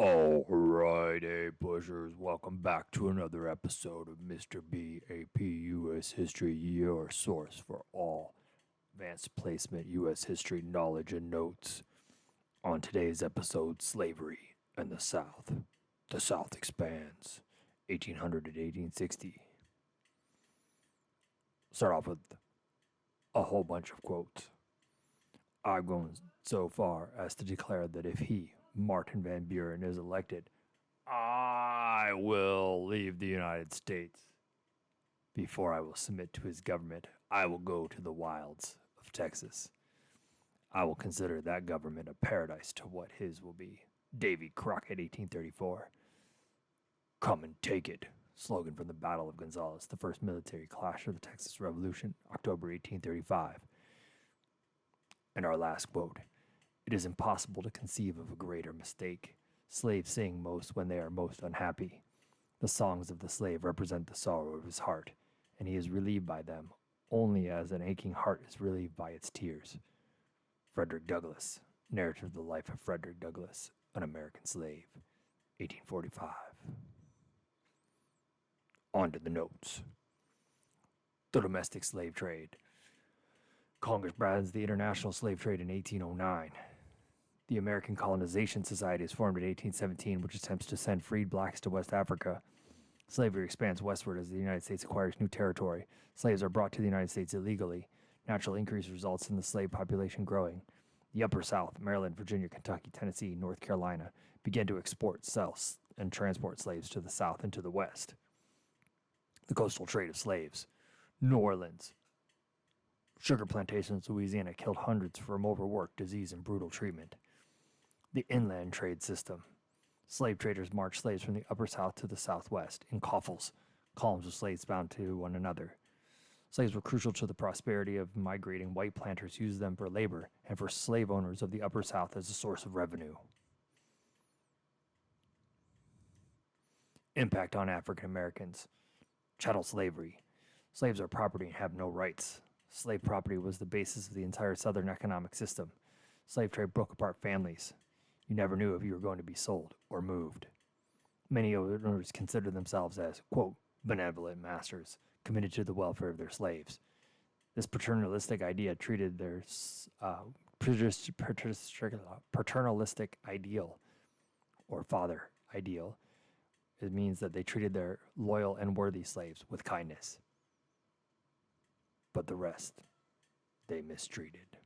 Alrighty, pushers, welcome back to another episode of Mr. BAP U.S. History, your source for all advanced placement U.S. history knowledge and notes. On today's episode, Slavery and the South. The South expands, 1800 to 1860. Start off with a whole bunch of quotes. I've gone so far as to declare that if he, Martin Van Buren, is elected, I will leave the United States. Before I will submit to his government, I will go to the wilds of Texas. I will consider that government a paradise to what his will be. Davy Crockett, 1834. Come and take it. Slogan from the Battle of Gonzales, the first military clash of the Texas Revolution, October 1835. And our last quote. It is impossible to conceive of a greater mistake. Slaves sing most when they are most unhappy. The songs of the slave represent the sorrow of his heart, and he is relieved by them only as an aching heart is relieved by its tears. Frederick Douglass, Narrative of the Life of Frederick Douglass, an American Slave, 1845. On to the notes. The domestic slave trade. Congress brands the international slave trade in 1809. The American Colonization Society is formed in 1817, which attempts to send freed blacks to West Africa. Slavery expands westward as the United States acquires new territory. Slaves are brought to the United States illegally. Natural increase results in the slave population growing. The Upper South, Maryland, Virginia, Kentucky, Tennessee, North Carolina, began to export, sell, and transport slaves to the South and to the West. The coastal trade of slaves. New Orleans. Sugar plantations in Louisiana killed hundreds from overwork, disease, and brutal treatment. The inland trade system. Slave traders marched slaves from the upper south to the southwest in coffles, columns of slaves bound to one another. Slaves were crucial to the prosperity of migrating white planters who used them for labor and for slave owners of the upper south as a source of revenue. Impact on African Americans. Chattel slavery. Slaves are property and have no rights. Slave property was the basis of the entire Southern economic system. Slave trade broke apart families. You never knew if you were going to be sold or moved. Many owners considered themselves as, quote, benevolent masters, committed to the welfare of their slaves. This paternalistic idea treated their paternalistic ideal, or father ideal. It means that they treated their loyal and worthy slaves with kindness. But the rest, they mistreated.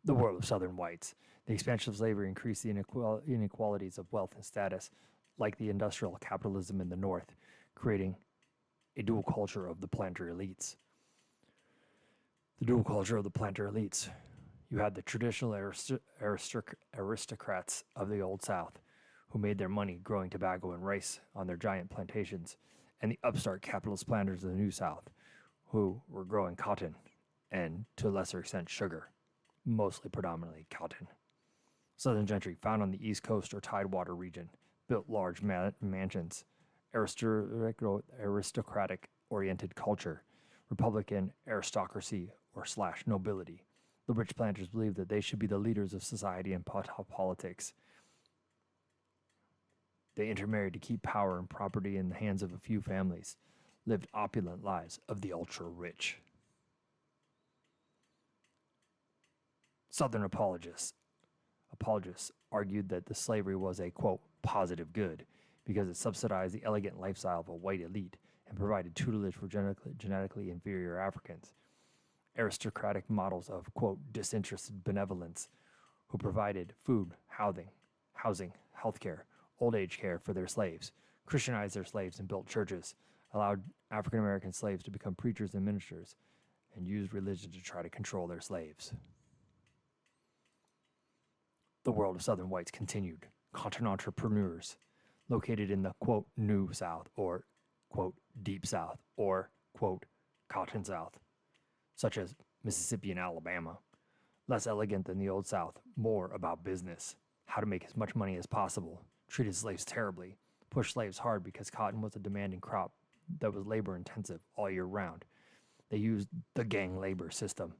The world of Southern whites. The expansion of slavery increased the inequalities of wealth and status, like the industrial capitalism in the North, creating a dual culture of the planter elites. The dual culture of the planter elites. You had the traditional aristocrats of the Old South, who made their money growing tobacco and rice on their giant plantations, and the upstart capitalist planters of the New South, who were growing cotton and, to a lesser extent, sugar, mostly predominantly cotton. Southern gentry found on the East Coast or Tidewater region built large mansions, aristocratic-oriented culture, Republican aristocracy or / nobility. The rich planters believed that they should be the leaders of society and politics. They intermarried to keep power and property in the hands of a few families, lived opulent lives of the ultra-rich. Southern apologists argued that the slavery was a, quote, positive good because it subsidized the elegant lifestyle of a white elite and provided tutelage for genetically inferior Africans. Aristocratic models of, quote, disinterested benevolence who provided food, housing, healthcare, old age care for their slaves, Christianized their slaves and built churches, allowed African American slaves to become preachers and ministers, and used religion to try to control their slaves. The world of Southern whites continued. Cotton entrepreneurs located in the, quote, New South or, quote, Deep South or, quote, Cotton South, such as Mississippi and Alabama. Less elegant than the Old South, more about business, how to make as much money as possible, treated slaves terribly, pushed slaves hard because cotton was a demanding crop that was labor intensive all year round. They used the gang labor system.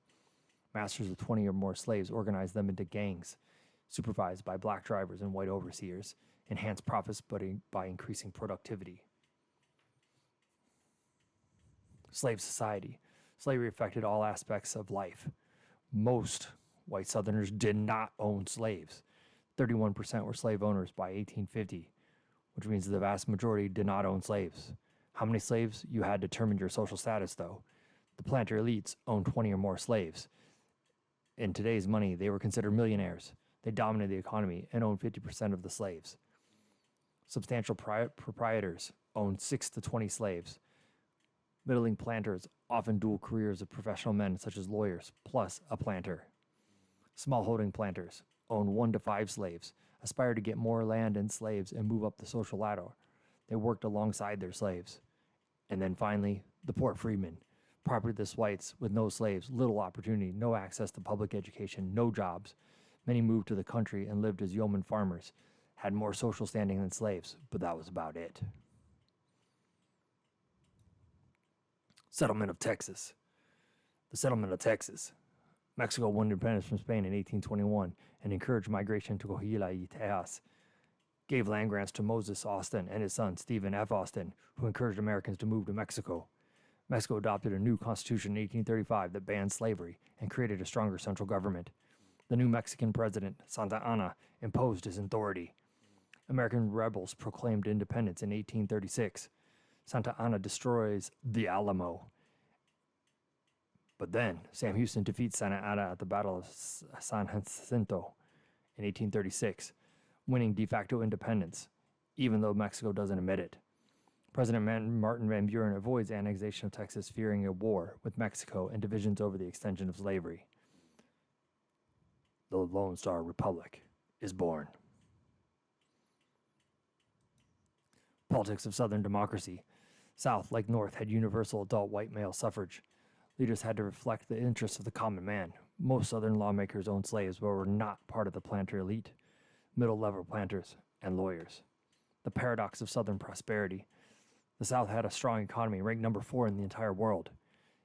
Masters of 20 or more slaves organized them into gangs, supervised by black drivers and white overseers, enhanced profits by increasing productivity. Slave society. Slavery affected all aspects of life. Most white Southerners did not own slaves. 31% were slave owners by 1850, which means the vast majority did not own slaves. How many slaves you had determined your social status, though. The planter elites owned 20 or more slaves. In today's money, they were considered millionaires. They dominated the economy and owned 50% of the slaves. Substantial proprietors owned 6 to 20 slaves. Middling planters often dual careers of professional men such as lawyers, plus a planter. Smallholding planters owned 1 to 5 slaves, aspired to get more land and slaves and move up the social ladder. They worked alongside their slaves. And then finally, the poor freedmen, propertyless whites with no slaves, little opportunity, no access to public education, no jobs. Many moved to the country and lived as yeoman farmers, had more social standing than slaves, but that was about it. Settlement of Texas. The settlement of Texas. Mexico won independence from Spain in 1821 and encouraged migration to Coahuila y Tejas. Gave land grants to Moses Austin and his son Stephen F. Austin, who encouraged Americans to move to Mexico. Mexico adopted a new constitution in 1835 that banned slavery and created a stronger central government. The new Mexican president, Santa Anna, imposed his authority. American rebels proclaimed independence in 1836. Santa Anna destroys the Alamo. But then, Sam Houston defeats Santa Anna at the Battle of San Jacinto in 1836, winning de facto independence, even though Mexico doesn't admit it. President Martin Van Buren avoids annexation of Texas, fearing a war with Mexico and divisions over the extension of slavery. The Lone Star Republic is born. Politics of Southern democracy. South, like North, had universal adult white male suffrage. Leaders had to reflect the interests of the common man. Most Southern lawmakers owned slaves but were not part of the planter elite, middle-level planters, and lawyers. The paradox of Southern prosperity. The South had a strong economy, ranked number 4 in the entire world,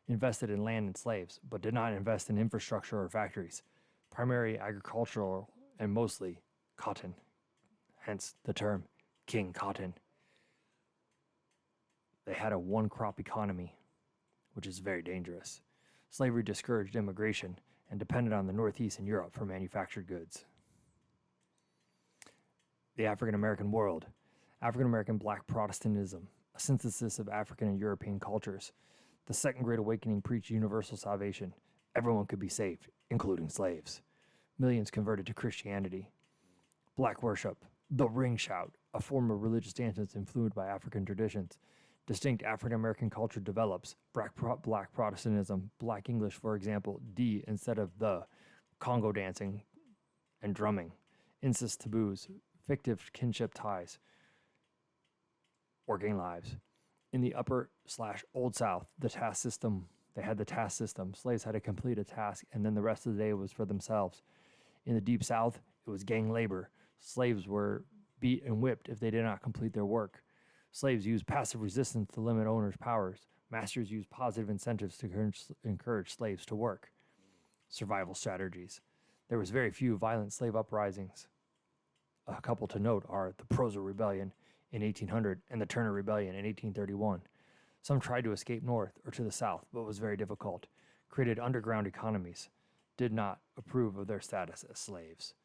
invested in land and slaves, but did not invest in infrastructure or factories, primarily agricultural and mostly cotton, hence the term King Cotton. They had a one-crop economy, which is very dangerous. Slavery discouraged immigration and depended on the Northeast and Europe for manufactured goods. The African American world. African American Black Protestantism, a synthesis of African and European cultures. The Second Great Awakening preached universal salvation. Everyone could be saved, including slaves. Millions converted to Christianity. Black worship. The ring shout, a form of religious dance influenced by African traditions. Distinct African American culture develops. Black Protestantism, Black English, for example, D instead of the. Congo dancing and drumming. Incest taboos, fictive kinship ties. Working lives. In the upper/Old South, the task system, they had the task system. Slaves had to complete a task, and then the rest of the day was for themselves. In the Deep South, it was gang labor. Slaves were beat and whipped if they did not complete their work. Slaves used passive resistance to limit owners' powers. Masters used positive incentives to encourage slaves to work. Survival strategies. There was very few violent slave uprisings. A couple to note are the Proza Rebellion in 1800 and the Turner Rebellion in 1831. Some tried to escape north or to the south, but it was very difficult. Created underground economies. Did not approve of their status as slaves.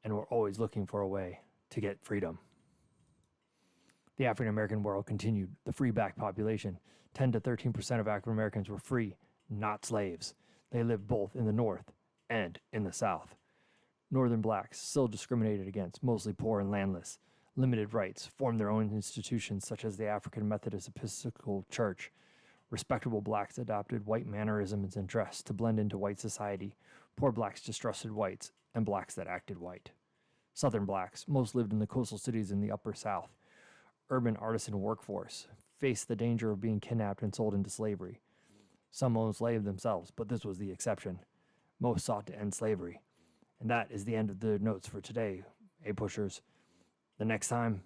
And were always looking for a way to get freedom. The African American world continued. The free black population. 10 to 13% of African Americans were free, not slaves. They lived both in the North and in the South. Northern blacks, still discriminated against, mostly poor and landless. Limited rights, formed their own institutions such as the African Methodist Episcopal Church. Respectable blacks adopted white mannerisms and dress to blend into white society. Poor blacks distrusted whites and blacks that acted white. Southern blacks, most lived in the coastal cities in the Upper South. Urban artisan workforce, faced the danger of being kidnapped and sold into slavery. Some owned slaves themselves, but this was the exception. Most sought to end slavery. And that is the end of the notes for today, pushers. The next time,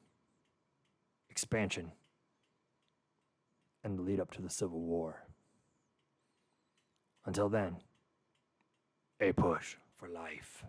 expansion and the lead up to the Civil War. Until then, push for life.